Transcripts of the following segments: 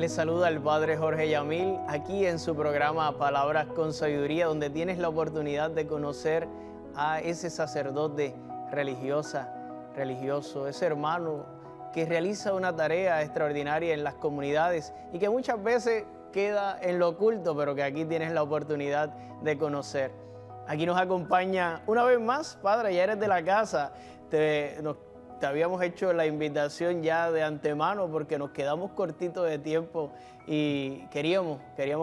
Les saluda el Padre Jorge Yamil aquí en su programa Palabras con Sabiduría, donde tienes la oportunidad de conocer a ese sacerdote religioso, ese hermano que realiza una tarea extraordinaria en las comunidades y que muchas veces queda en lo oculto, pero que aquí tienes la oportunidad de conocer. Aquí nos acompaña una vez más, Padre, ya eres de la casa. Te habíamos hecho la invitación ya de antemano porque nos quedamos cortitos de tiempo y queríamos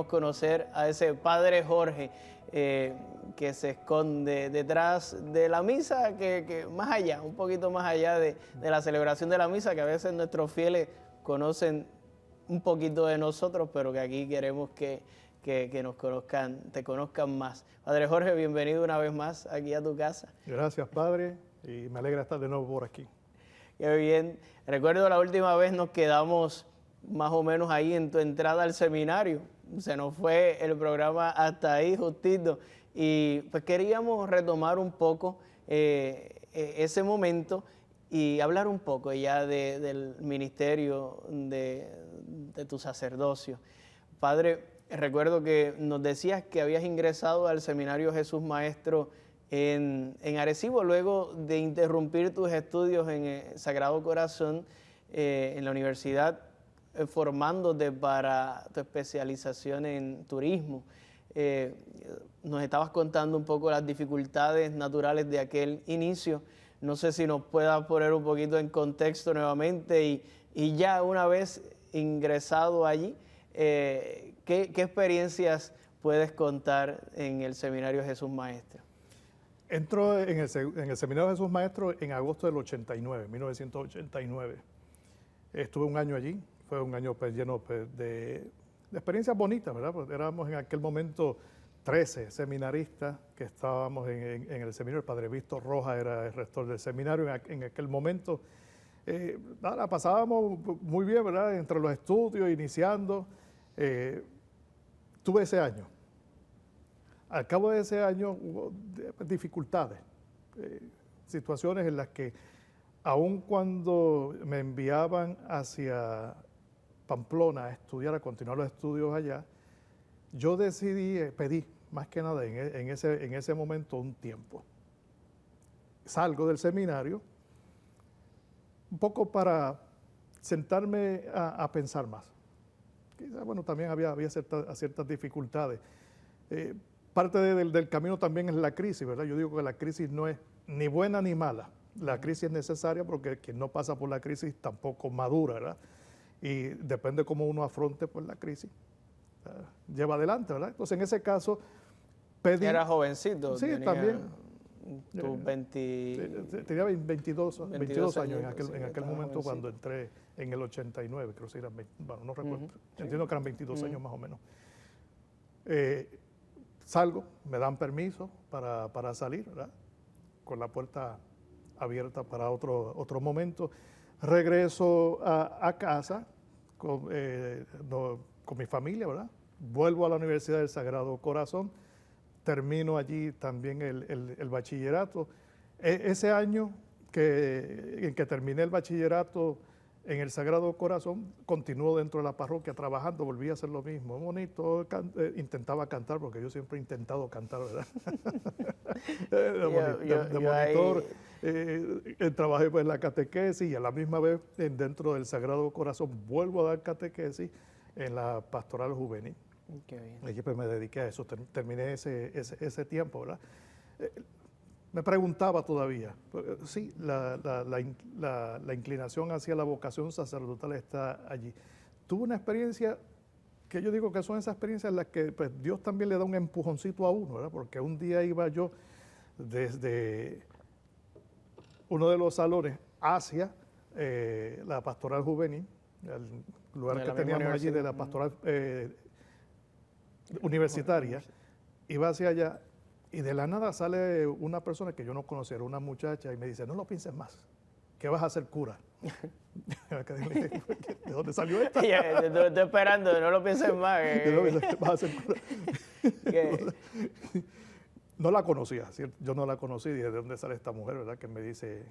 conocer a ese Padre Jorge que se esconde detrás de la misa, que más allá, un poquito más allá de la celebración de la misa, que a veces nuestros fieles conocen un poquito de nosotros, pero que aquí queremos que nos conozcan, te conozcan más. Padre Jorge, bienvenido una vez más aquí a tu casa. Gracias, Padre, y me alegra estar de nuevo por aquí. Qué bien. Recuerdo la última vez nos quedamos más o menos ahí en tu entrada al seminario. Se nos fue el programa hasta ahí justito. Y pues queríamos retomar un poco ese momento y hablar un poco ya del ministerio de tu sacerdocio. Padre, recuerdo que nos decías que habías ingresado al seminario Jesús Maestro en Arecibo, luego de interrumpir tus estudios en el Sagrado Corazón en la universidad, formándote para tu especialización en turismo. Nos estabas contando un poco las dificultades naturales de aquel inicio. No sé si nos puedas poner un poquito en contexto nuevamente y ya una vez ingresado allí, ¿qué experiencias puedes contar en el seminario Jesús Maestro? Entró en el seminario Jesús Maestro en agosto del 1989. Estuve un año allí, fue un año pues, lleno pues, de experiencias bonitas, ¿verdad? Porque éramos en aquel momento 13 seminaristas que estábamos en el seminario. El Padre Víctor Rojas era el rector del seminario en aquel momento. La pasábamos muy bien, ¿verdad? Entre los estudios, iniciando. Tuve ese año. Al cabo de ese año hubo dificultades, situaciones en las que aun cuando me enviaban hacia Pamplona a estudiar, a continuar los estudios allá, yo pedí más que nada en ese momento un tiempo. Salgo del seminario un poco para sentarme a pensar más. Quizás, bueno, también había ciertas dificultades. Parte del camino también es la crisis, ¿verdad? Yo digo que la crisis no es ni buena ni mala. La crisis es necesaria porque quien no pasa por la crisis tampoco madura, ¿verdad? Y depende cómo uno afronte pues, la crisis. Lleva adelante, ¿verdad? Entonces, en ese caso, pedí... Era jovencito. Sí, también. Tenía 22 años en aquel momento cuando entré en el 89, creo que eran 20, bueno, no recuerdo, entiendo que eran 22 años más o menos. Salgo, me dan permiso para salir, ¿verdad? Con la puerta abierta para otro momento. Regreso a casa con mi familia, ¿verdad? Vuelvo a la Universidad del Sagrado Corazón, termino allí también el bachillerato. Ese año en que terminé el bachillerato en el Sagrado Corazón, continuó dentro de la parroquia trabajando, volví a hacer lo mismo. Bonito, intentaba cantar, porque yo siempre he intentado cantar, ¿verdad? de monitor. Trabajé pues, en la catequesis y a la misma vez dentro del Sagrado Corazón vuelvo a dar catequesis en la pastoral juvenil. Qué bien. Allí pues me dediqué a eso, terminé ese tiempo, ¿verdad? Me preguntaba todavía, sí, la inclinación hacia la vocación sacerdotal está allí. Tuve una experiencia que yo digo que son esas experiencias en las que pues, Dios también le da un empujoncito a uno, ¿verdad? Porque un día iba yo desde uno de los salones hacia la pastoral juvenil, el lugar que teníamos allí de la pastoral universitaria, iba hacia allá. Y de la nada sale una persona que yo no conocía, era una muchacha, y me dice, no lo pienses más, que vas a ser cura. ¿De dónde salió esta? Estoy esperando, no lo pienses más. Vas a ser cura. No la conocía, ¿cierto? Yo no la conocí, dije, ¿de dónde sale esta mujer, verdad? Que me dice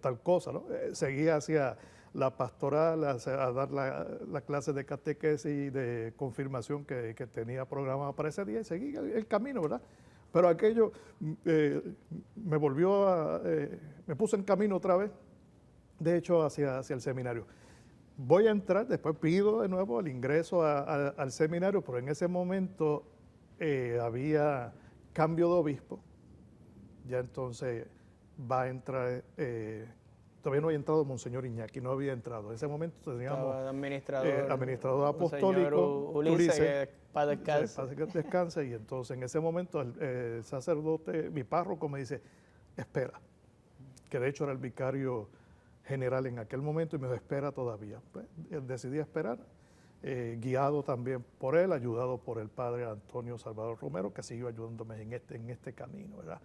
tal cosa, ¿no? Seguí hacia la pastoral, a dar la clase de catequesis y de confirmación que tenía programada para ese día y seguí el camino, ¿verdad? Pero aquello me me puso en camino otra vez, de hecho, hacia el seminario. Voy a entrar, después pido de nuevo el ingreso al seminario, pero en ese momento había cambio de obispo. Ya entonces va a entrar, todavía no había entrado Monseñor Iñaki, no había entrado. En ese momento teníamos administrador apostólico, Ulises, que para descanse. Que descanse, y entonces en ese momento el sacerdote, mi párroco, me dice, espera, que de hecho era el vicario general en aquel momento, y me dijo, espera todavía. Pues, decidí esperar, guiado también por él, ayudado por el padre Antonio Salvador Romero, que siguió ayudándome en este camino, ¿verdad?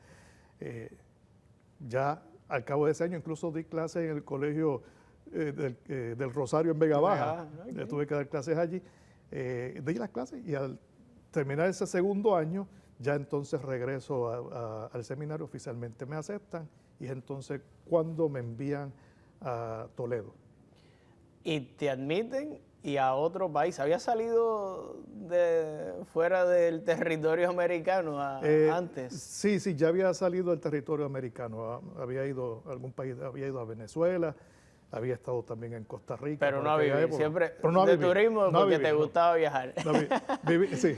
Ya al cabo de ese año incluso di clases en el colegio del Rosario en Vega Baja. Okay. Tuve que dar clases allí. Di las clases y al terminar ese segundo año, ya entonces regreso al seminario, oficialmente me aceptan, y es entonces cuando me envían a Toledo. Y te admiten y a otro país. ¿Había salido fuera del territorio americano antes? Sí, ya había salido del territorio americano. Había ido a algún país, había ido a Venezuela, había estado también en Costa Rica. Pero no vivir, siempre de turismo porque te gustaba viajar. Sí,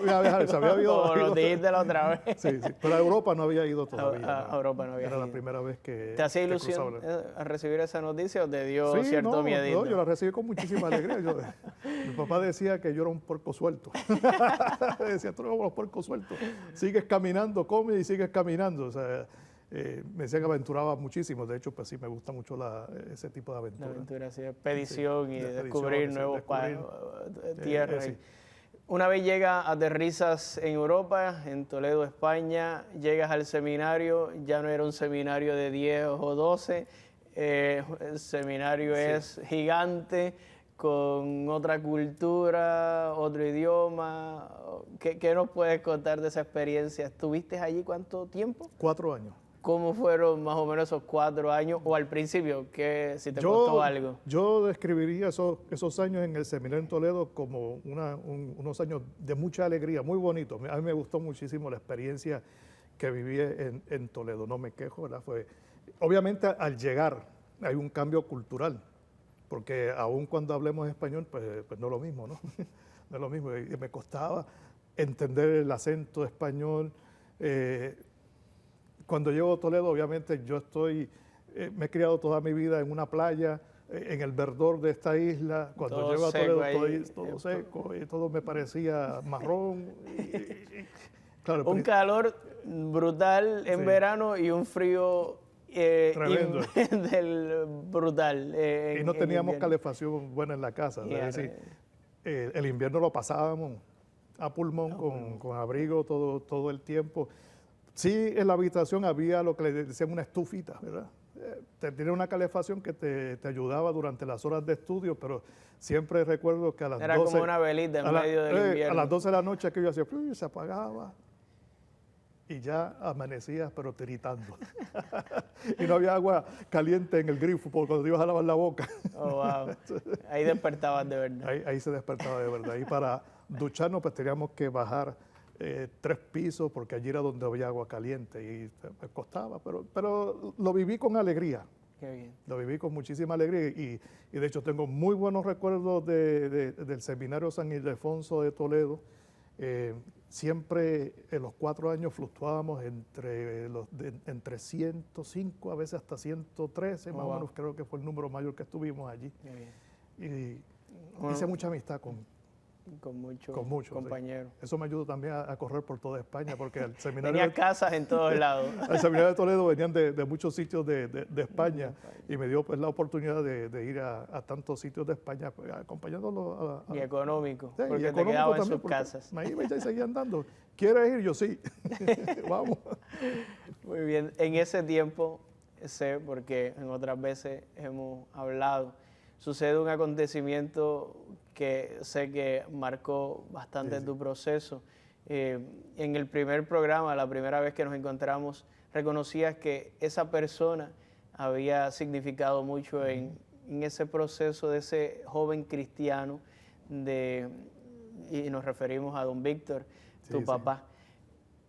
iba a viajar, había ido. Como lo dijiste la otra vez. Sí, pero a Europa no había ido todavía. A Europa no había ido. Era la primera vez que ¿Te hacía ilusión a recibir esa noticia o te dio cierto miedito? No, yo la recibí con muchísima alegría. Mi papá decía que yo era un puerco suelto. Decía, tú eres como los puercos sueltos. Sigues caminando, comes y sigues caminando. O sea, me decía que aventuraba muchísimo. De hecho, pues sí, me gusta mucho ese tipo de aventura. La aventura, sí, expedición y descubrir nuevos tierras. Sí. Una vez aterrizas en Europa, en Toledo, España, llegas al seminario, ya no era un seminario de 10 o 12, el seminario es gigante, con otra cultura, otro idioma. ¿Qué nos puedes contar de esa experiencia? ¿Estuviste allí cuánto tiempo? 4 años. ¿Cómo fueron más o menos esos 4 años? O al principio, si te costó algo. Yo describiría esos años en el seminario en Toledo como unos años de mucha alegría, muy bonitos. A mí me gustó muchísimo la experiencia que viví en Toledo, no me quejo, ¿verdad? Obviamente al llegar hay un cambio cultural, porque aún cuando hablemos español, pues no es lo mismo, ¿no? No es lo mismo, y me costaba entender el acento español. Cuando llego a Toledo, obviamente yo me he criado toda mi vida en una playa, en el verdor de esta isla. Cuando llego a Toledo, todo seco, y todo me parecía marrón. Claro, un calor brutal en verano y un frío tremendo. Brutal. Y no teníamos calefacción buena en la casa. Es decir, el invierno lo pasábamos a pulmón, con abrigo todo el tiempo. Sí, en la habitación había lo que le decían una estufita, ¿verdad? Tenía una calefacción que te ayudaba durante las horas de estudio, pero siempre recuerdo que a las 12... Era como una velita en medio del invierno. A las 12 de la noche aquello hacía, se apagaba y ya amanecías, pero tiritando. Y no había agua caliente en el grifo porque cuando te ibas a lavar la boca. Oh, wow. Ahí despertabas de verdad. Ahí se despertaba de verdad. Y para ducharnos pues teníamos que bajar 3 pisos, porque allí era donde había agua caliente y me costaba, pero lo viví con alegría. Qué bien. Lo viví con muchísima alegría y de hecho tengo muy buenos recuerdos del Seminario San Ildefonso de Toledo. Siempre en los 4 años fluctuábamos entre 105, a veces hasta 113, más o menos creo que fue el número mayor que estuvimos allí. Qué bien. Y hice mucha amistad con muchos compañeros. Sí. Eso me ayudó también a correr por toda España, porque el seminario... Tenía casas en todos lados. Al seminario de Toledo venían de muchos sitios de España, y me dio pues la oportunidad de ir a tantos sitios de España, pues, acompañándolos. Y económico, sí, porque y te quedaba en sus casas. Me iba y seguía andando. ¿Quieres ir? Yo sí. Vamos. Muy bien. En ese tiempo, sé, porque en otras veces hemos hablado, sucede un acontecimiento que sé que marcó bastante tu proceso. En el primer programa, la primera vez que nos encontramos, reconocías que esa persona había significado mucho en en ese proceso de ese joven cristiano, y nos referimos a don Víctor, tu Sí, papá,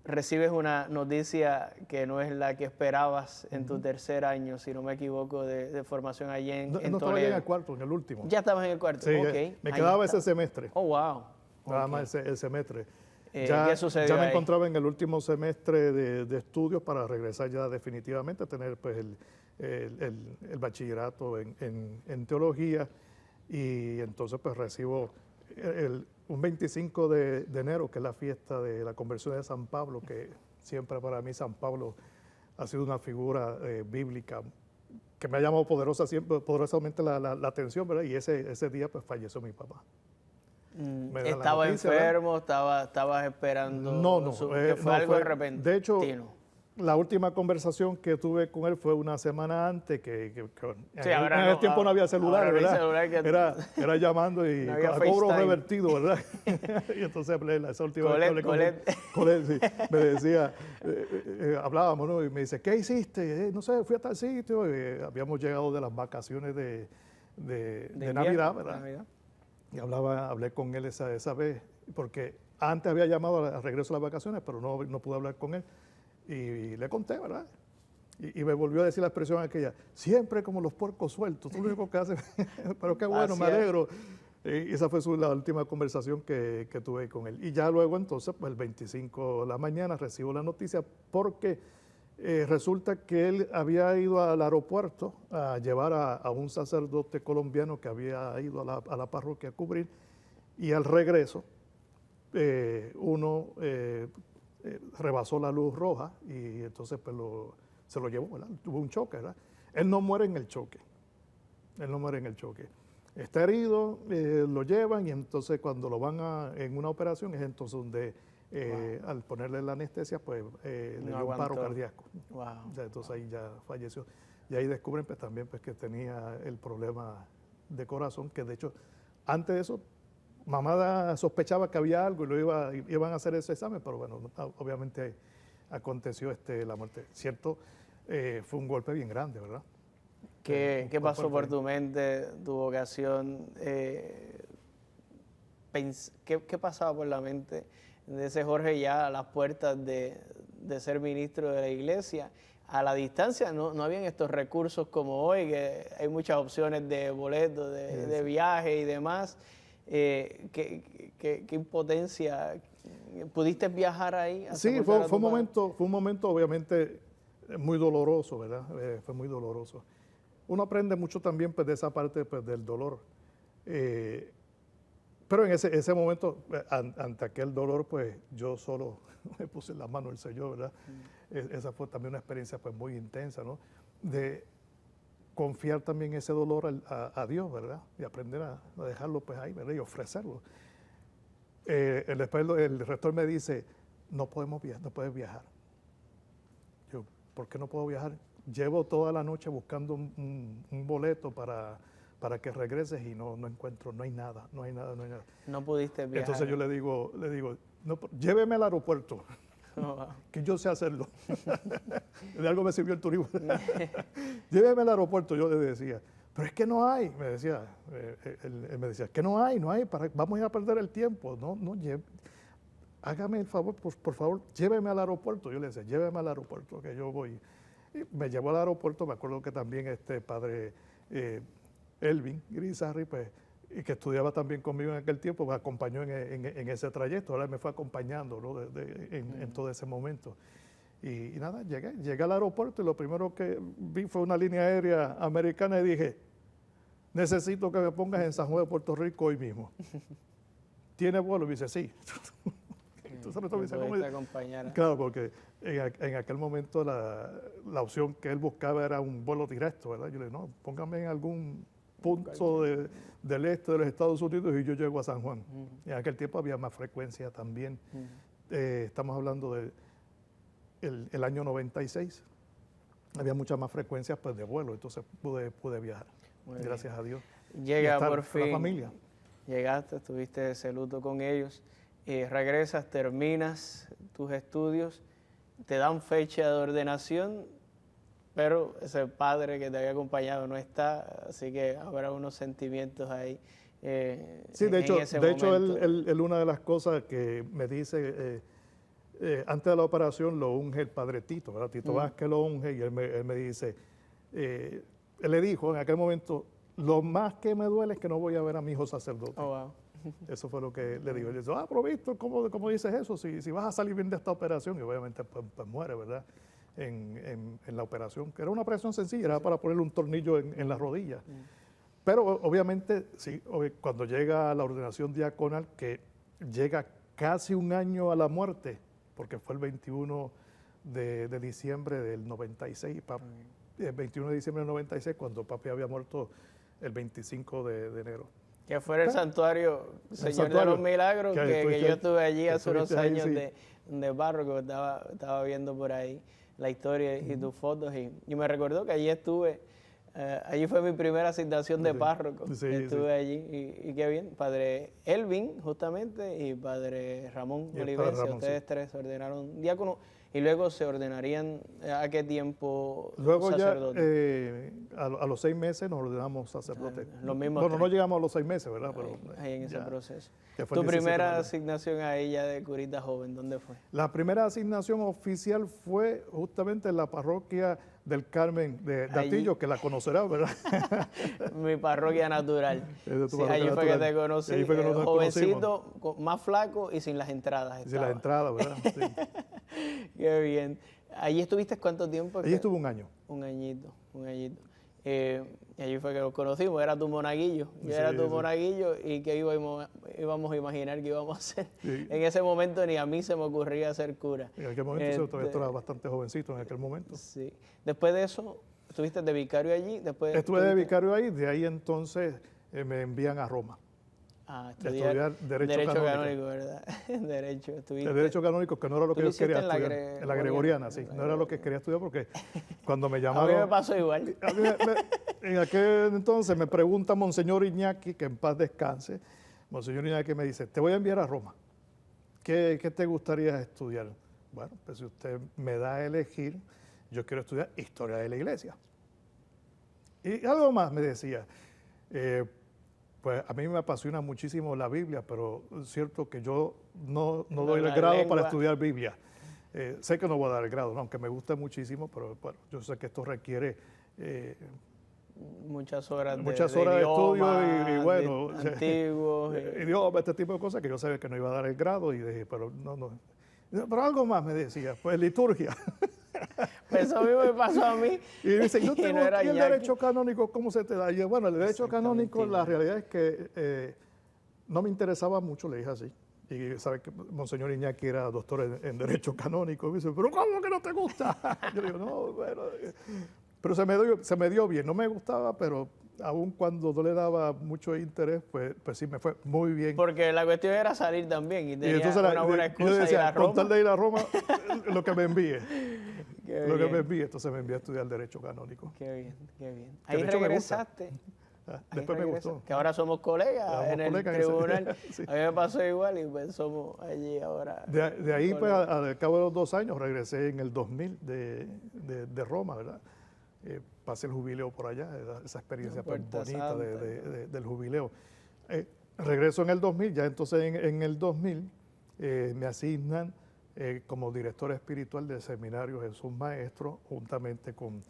recibes una noticia que no es la que esperabas en tu tercer año, si no me equivoco, de formación allí en No estaba Toledo. ya en el cuarto, en el último. Ya estabas en el cuarto, Sí, ok. me Ahí quedaba está. ese semestre. Oh, wow. Nada Ok. más el semestre. ¿Qué sucedió ya me ahí? encontraba en el último semestre de estudios para regresar ya definitivamente a tener pues, el bachillerato en teología, y entonces pues recibo un 25 de enero, que es la fiesta de la conversión de San Pablo, que siempre para mí San Pablo ha sido una figura bíblica que me ha llamado poderosamente la atención, ¿verdad? Y ese día pues falleció mi papá. Me dan la ¿Estaba noticia, ¿verdad? enfermo? ¿Estabas esperando? No, que fue no, algo repentino. de hecho, la última conversación que tuve con él fue una semana antes, Sí, en ese tiempo no había celular, ahora no hay ¿verdad? celular Era llamando y no había a cobro FaceTime. revertido, ¿verdad? Y entonces esa última vez que hablé con él, sí, me decía, hablábamos, ¿no? Y me dice, ¿qué hiciste? No sé, fui a tal sitio. Habíamos llegado de las vacaciones de Navidad, ¿verdad? Navidad. Y hablé con él esa vez, porque antes había llamado al regreso de las vacaciones, pero no pude hablar con él. Y le conté, ¿verdad? Y me volvió a decir la expresión aquella, siempre como los puercos sueltos, tú lo único que haces, pero qué bueno, me alegro. Y esa fue la última conversación que tuve con él. Y ya luego entonces, pues el 25 de la mañana recibo la noticia, porque resulta que él había ido al aeropuerto a llevar a un sacerdote colombiano que había ido a la parroquia a cubrir, y al regreso rebasó la luz roja y entonces pues se lo llevó, ¿verdad? Tuvo un choque, ¿verdad? Él no muere en el choque, está herido, lo llevan, y entonces cuando lo van en una operación es entonces donde al ponerle la anestesia pues le dio un paro cardíaco. Wow. O sea, entonces ahí ya falleció. Y ahí descubren pues también pues que tenía el problema de corazón, que de hecho antes de eso mamá sospechaba que había algo y iban a hacer ese examen, pero bueno, obviamente aconteció la muerte. Cierto, fue un golpe bien grande, ¿verdad? ¿Qué pasó por tu mente, tu vocación? ¿Qué pasaba por la mente de ese Jorge ya a las puertas de ser ministro de la iglesia? A la distancia no habían estos recursos como hoy, que hay muchas opciones de boletos, de viaje y demás. ¿Qué impotencia? ¿Pudiste viajar ahí? Sí, fue un momento obviamente muy doloroso, ¿verdad? Fue muy doloroso. Uno aprende mucho también pues, de esa parte pues, del dolor. Pero en ese momento, ante aquel dolor, pues yo solo me puse en las manos del Señor, ¿verdad? Esa fue también una experiencia pues, muy intensa, ¿no? De confiar también ese dolor a Dios, ¿verdad? Y aprender a dejarlo pues ahí, ¿verdad? Y ofrecerlo. Después el rector me dice, no puedes viajar. Yo, ¿por qué no puedo viajar? Llevo toda la noche buscando un boleto para que regreses y no encuentro, no hay nada. No pudiste viajar. Entonces yo le digo, no, lléveme al aeropuerto. Oh, wow. Que yo sé hacerlo. De algo me sirvió el turismo. Lléveme al aeropuerto, yo le decía. Pero es que no hay, me decía. Él me decía, que no hay, vamos a ir a perder el tiempo. Hágame el favor, por favor, lléveme al aeropuerto. Yo le decía, lléveme al aeropuerto, que yo voy. Y me llevó al aeropuerto, me acuerdo que también padre Elvin Grisarri, pues, y que estudiaba también conmigo en aquel tiempo, me acompañó en ese trayecto, ahora me fue acompañando, ¿no? en todo ese momento. Y nada, llegué al aeropuerto y lo primero que vi fue una línea aérea americana y dije, necesito que me pongas en San Juan de Puerto Rico hoy mismo. ¿Tiene vuelo? Y dice, sí. Entonces, me dice, ¿cómo? Acompañar. Claro, porque en aquel momento la opción que él buscaba era un vuelo directo, ¿verdad? Yo le dije, no, póngame en algún punto del este de los Estados Unidos y yo llego a San Juan. En aquel tiempo había más frecuencia también. Estamos hablando del año 96. Había muchas más frecuencias pues, de vuelo, entonces pude viajar. Gracias a Dios. Llega por fin. La familia. Llegaste, tuviste ese luto con ellos. Regresas, terminas tus estudios, te dan fecha de ordenación pero ese padre que te había acompañado no está, así que habrá unos sentimientos ahí. Sí, de hecho, momento. él una de las cosas que me dice, antes de la operación lo unge el padre Tito, ¿verdad? Tito Vázquez lo unge y él me dice, él le dijo en aquel momento, lo más que me duele es que no voy a ver a mi hijo sacerdote. Oh, wow. Eso fue lo que le dijo. Él dice, pero Víctor, ¿cómo dices eso? Si vas a salir bien de esta operación, y obviamente pues muere, ¿verdad? En la operación, que era una operación sencilla, era para ponerle un tornillo en la rodilla. Pero obviamente, sí, cuando llega a la ordenación diaconal, que llega casi un año a la muerte, porque fue el 21 de diciembre del 96, el 21 de diciembre del 96, cuando papi había muerto el 25 de enero. Que fue el santuario Señor de los Milagros, que yo estuve allí hace unos años de párroco, estaba viendo por ahí la historia y tus fotos, y me recordó que allí estuve, allí fue mi primera asignación de párroco, estuve allí, y qué bien, padre Elvin justamente y padre Ramón Olivencia, ustedes tres se ordenaron diáconos, y luego se ordenarían, ¿a qué tiempo luego sacerdote? Ya, a los 6 meses nos ordenamos sacerdote. Los mismos bueno, no llegamos a los 6 meses, ¿verdad? Pero ahí en ese proceso. Tu primera asignación ahí ya de curita joven, ¿dónde fue? La primera asignación oficial fue justamente en la parroquia del Carmen de Atillo, que la conocerás, ¿verdad? Mi parroquia natural. Sí, allí fue que te conocí, ahí fue que jovencito, más flaco y sin las entradas. Sin las entradas, ¿verdad? Sí. Qué bien. ¿Allí estuviste cuánto tiempo? Allí estuve un año. Un añito. Y allí fue que nos conocimos, era tu monaguillo. Yo era tu monaguillo y que íbamos a imaginar que íbamos a hacer. Sí. En ese momento ni a mí se me ocurría ser cura. En aquel momento todavía era bastante jovencito en aquel momento. Sí. Después de eso, ¿estuviste de vicario allí? Estuve de vicario ahí, de ahí entonces me envían a Roma. Estudiar Derecho Canónico, ¿verdad? Derecho, estuviste. El Derecho Canónico, que no era lo que yo quería estudiar. En la Gregoriana, sí. No era lo que quería estudiar porque cuando me llamaron... A mí me pasó igual. En aquel entonces me pregunta Monseñor Iñaki, que en paz descanse. Monseñor Iñaki me dice, te voy a enviar a Roma. ¿Qué te gustaría estudiar? Bueno, pues si usted me da a elegir, yo quiero estudiar Historia de la Iglesia. Y algo más me decía, pues a mí me apasiona muchísimo la Biblia, pero es cierto que yo no doy el grado para estudiar Biblia. Sé que no voy a dar el grado, ¿no? Aunque me gusta muchísimo, pero bueno, yo sé que esto requiere muchas horas de estudio y bueno, antiguos. Idioma, este tipo de cosas que yo sabía que no iba a dar el grado y dije, pero no. Pero algo más me decía, pues liturgia. Pues eso mismo me pasó a mí. Y dice, ¿y el derecho canónico cómo se te da? Y yo, bueno, el derecho canónico, la realidad es que no me interesaba mucho, le dije así. Y sabe que Monseñor Iñaki era doctor en derecho canónico. Y me dice, ¿pero cómo que no te gusta? Yo le digo, no, bueno. Pero se me dio bien. No me gustaba, pero aun cuando no le daba mucho interés, pues sí me fue muy bien. Porque la cuestión era salir también y tenía una buena excusa. Yo decía, ir a Roma. con tal de ir a Roma, lo que me envíe. Que me envíe. Entonces me envié a estudiar Derecho Canónico. Qué bien, qué bien. Ahí regresaste. Después me gustó. Que ahora somos colegas en el tribunal. Sí. A mí me pasó igual y pues somos allí ahora. De ahí, pues, al cabo de los 2 años, regresé en el 2000 de Roma, ¿verdad? Pasé el jubileo por allá, esa experiencia tan bonita del jubileo. Regreso en el 2000, ya entonces en el 2000 me asignan como director espiritual del seminario Jesús Maestro, juntamente con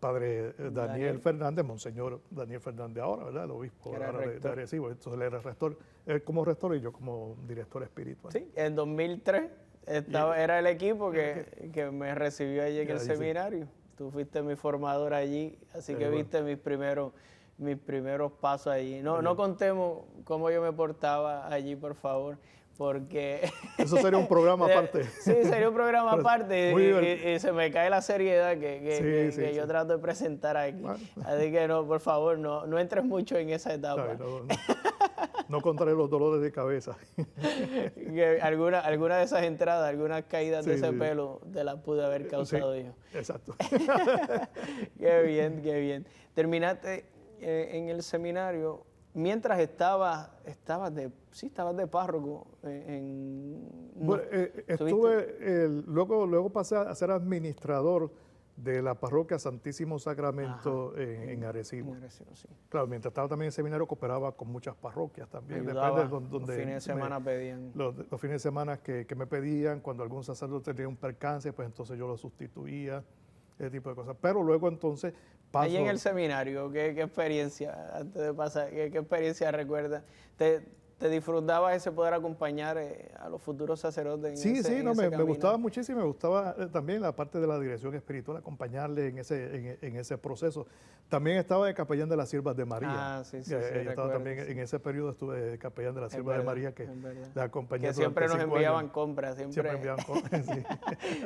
padre Daniel Fernández, Monseñor Daniel Fernández ahora, ¿verdad? El obispo ahora de Arecibo. Entonces él era rector, él como rector y yo como director espiritual. Sí, en 2003 era el equipo que me recibió allí en el seminario. Tú fuiste mi formador allí, así que viste mis primeros pasos allí. No contemos cómo yo me portaba allí, por favor, porque... Eso sería un programa aparte. Sí, sería un programa aparte y se me cae la seriedad que yo trato de presentar aquí. Bueno. Así que no, por favor, no entres mucho en esa etapa. No contaré los dolores de cabeza. Alguna de esas entradas, algunas caídas de ese pelo te las pude haber causado yo. Exacto. Qué bien, qué bien. Terminaste en el seminario. Mientras estabas de párroco bueno, luego pasé a ser administrador de la parroquia Santísimo Sacramento en Arecibo. Sí. Claro, mientras estaba también en seminario, cooperaba con muchas parroquias también. Ayudaba, Depende de donde los fines de semana pedían. Los fines de semana que me pedían, cuando algún sacerdote tenía un percance, pues entonces yo lo sustituía, ese tipo de cosas. Pero luego entonces paso... Ahí en el seminario, ¿qué experiencia, antes de pasar, qué experiencia recuerdas? ¿Te disfrutabas ese poder acompañar a los futuros sacerdotes en ese Sí, no, me camino? gustaba muchísimo, me gustaba también la parte de la dirección espiritual, acompañarle en ese proceso. También estaba de capellán de las Siervas de María. Sí, yo estaba recuerdo, también en ese periodo, estuve de capellán de las Siervas de María, que la acompañé que siempre nos durante 5 enviaban años. compras, siempre enviaban compras, sí.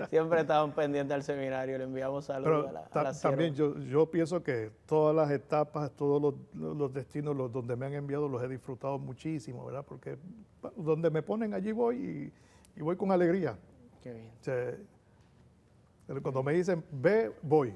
siempre estaban pendientes al seminario, le enviamos saludos a la también yo pienso que todas las etapas, todos los destinos donde me han enviado los he disfrutado muchísimo, ¿verdad? Porque donde me ponen allí voy y voy con alegría. Qué bien. O sea, cuando me dicen ve, voy,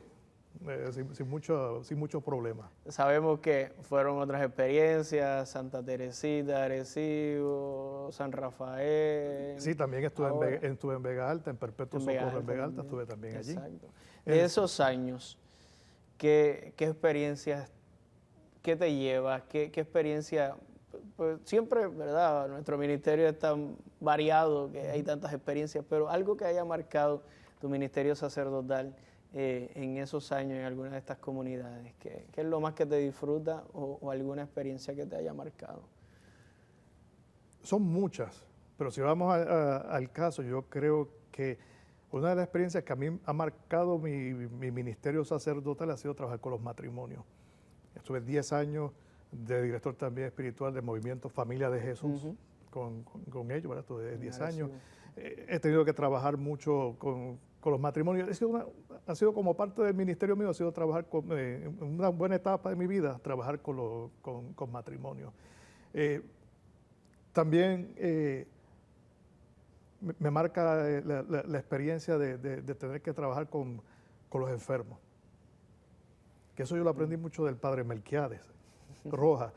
sin mucho problema. Sabemos que fueron otras experiencias, Santa Teresita, Arecibo, San Rafael. Sí, también estuve en Vega Alta, en Perpetuo Socorro en Vega Alta, estuve también allí. Exacto. De esos años, ¿qué experiencias, qué te llevas? ¿Qué experiencia? Pues siempre, ¿verdad? Nuestro ministerio es tan variado que hay tantas experiencias, pero algo que haya marcado tu ministerio sacerdotal en esos años en alguna de estas comunidades, ¿qué es lo más que te disfruta o alguna experiencia que te haya marcado? Son muchas, pero si vamos al caso, yo creo que una de las experiencias que a mí ha marcado mi ministerio sacerdotal ha sido trabajar con los matrimonios. Estuve 10 años de director también espiritual del movimiento Familia de Jesús con ellos, ¿verdad? Estuve 10 años. He tenido que trabajar mucho con los matrimonios. Ha sido como parte del ministerio mío, ha sido trabajar una buena etapa de mi vida, trabajar con matrimonios. También me marca la experiencia de tener que trabajar con los enfermos. Que eso yo lo aprendí mucho del padre Melquiades Rojas,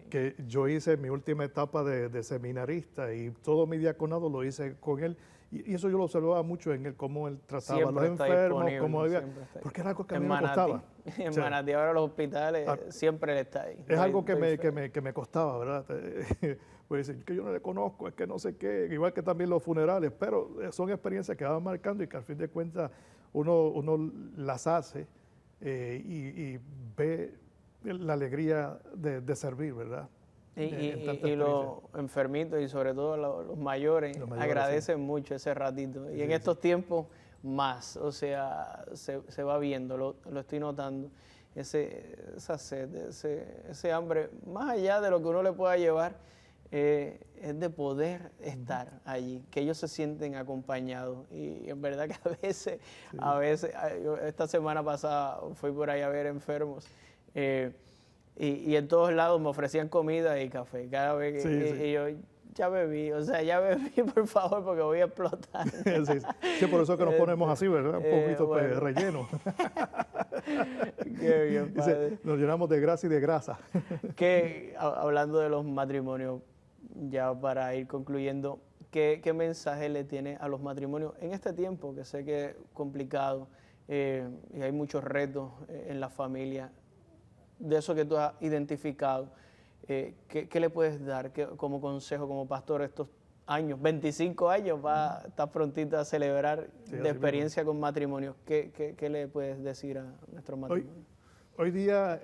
que yo hice mi última etapa de seminarista y todo mi diaconado lo hice con él. Y eso yo lo observaba mucho en él, cómo él trataba Siempre a los enfermos, cómo había, porque era algo que a mí me costaba. En Manatí, ahora los hospitales, siempre él está ahí. Es algo que me costaba, ¿verdad? Pues decir que yo no le conozco, es que no sé qué, igual que también los funerales, pero son experiencias que van marcando y que al fin de cuentas uno las hace y ve la alegría de servir, ¿verdad? Y los enfermitos y sobre todo los mayores agradecen mucho ese ratito. Y en estos tiempos más, o sea, se va viendo, lo estoy notando, esa sed, ese hambre, más allá de lo que uno le pueda llevar, es de poder estar allí, que ellos se sienten acompañados. Y en verdad que a veces, esta semana pasada fui por ahí a ver enfermos, y en todos lados me ofrecían comida y café. Cada vez que y yo ya bebí, por favor, porque voy a explotar. Sí, por eso es que nos ponemos así, ¿verdad? Un poquito bueno, relleno. Qué bien, padre. Nos llenamos de grasa y de grasa. Hablando de los matrimonios, ya para ir concluyendo, ¿qué mensaje le tiene a los matrimonios en este tiempo, que sé que es complicado y hay muchos retos en la familia? De eso que tú has identificado, ¿qué le puedes dar como consejo, como pastor, estos años, 25 años, estás prontito a celebrar de experiencia con matrimonios? ¿Qué le puedes decir a nuestros matrimonios? Hoy día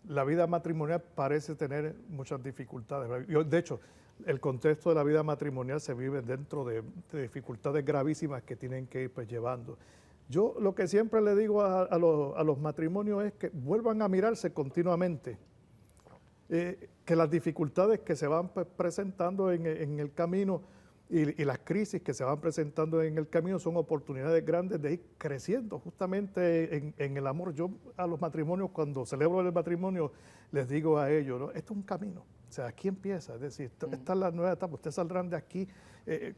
la vida matrimonial parece tener muchas dificultades. De hecho, el contexto de la vida matrimonial se vive dentro de dificultades gravísimas que tienen que ir pues, llevando. Yo lo que siempre le digo a los matrimonios es que vuelvan a mirarse continuamente, que las dificultades que se van presentando en el camino y las crisis que se van presentando en el camino son oportunidades grandes de ir creciendo justamente en el amor. Yo a los matrimonios, cuando celebro el matrimonio, les digo a ellos, ¿no? Esto es un camino. O sea, aquí empieza, es decir, esta es la nueva etapa, ustedes saldrán de aquí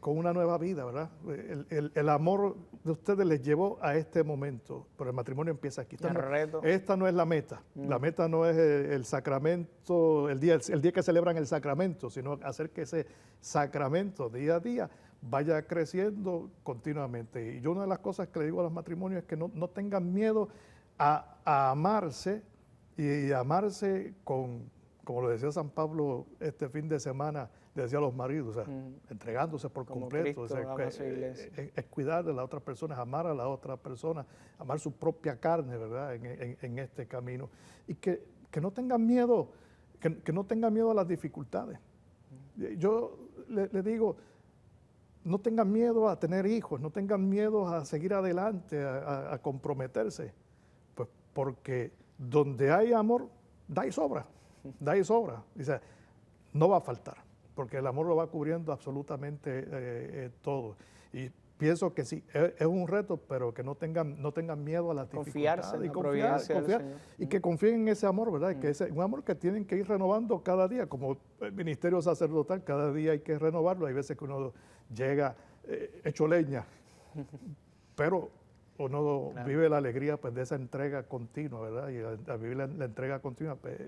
con una nueva vida, ¿verdad? El amor de ustedes les llevó a este momento, pero el matrimonio empieza aquí. Esta no es la meta, la meta no es el sacramento, el día que celebran el sacramento, sino hacer que ese sacramento día a día vaya creciendo continuamente. Y yo una de las cosas que le digo a los matrimonios es que no tengan miedo a amarse y amarse con, como lo decía San Pablo este fin de semana, le decía a los maridos, o sea, entregándose por como completo, Cristo ama a su iglesia. es cuidar de la otra persona, es amar a la otra persona, amar su propia carne, ¿verdad? En este camino. Y que no tengan miedo, que no tengan miedo a las dificultades. Yo le digo, no tengan miedo a tener hijos, no tengan miedo a seguir adelante, a comprometerse, pues porque donde hay amor, da y sobra. Dice, no va a faltar, porque el amor lo va cubriendo absolutamente todo. Y pienso que sí, es un reto, pero que no tengan miedo a las dificultades. En la providencia del Señor. Y que confíen en ese amor, ¿verdad? Que es un amor que tienen que ir renovando cada día, como el ministerio sacerdotal, cada día hay que renovarlo. Hay veces que uno llega hecho leña, pero uno vive la alegría pues, de esa entrega continua, ¿verdad? Y al vivir la entrega continua, pues,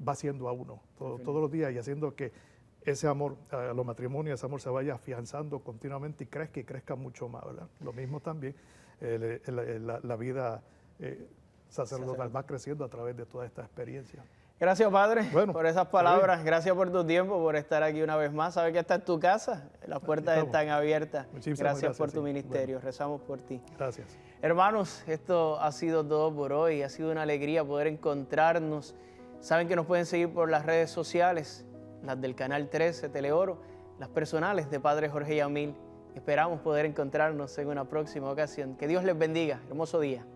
va haciendo a uno todos los días y haciendo que ese amor, a los matrimonios, ese amor se vaya afianzando continuamente y crezca mucho más, ¿verdad? Lo mismo también, la vida sacerdotal va creciendo a través de toda esta experiencia. Gracias, Padre, por esas palabras. Gracias por tu tiempo, por estar aquí una vez más. Sabes que esta es tu casa, las puertas están abiertas. Gracias por tu ministerio, rezamos por ti. Gracias. Hermanos, esto ha sido todo por hoy. Ha sido una alegría poder encontrarnos. Saben que nos pueden seguir por las redes sociales, las del Canal 13, Teleoro, las personales de Padre Jorge Yamil. Esperamos poder encontrarnos en una próxima ocasión. Que Dios les bendiga. Hermoso día.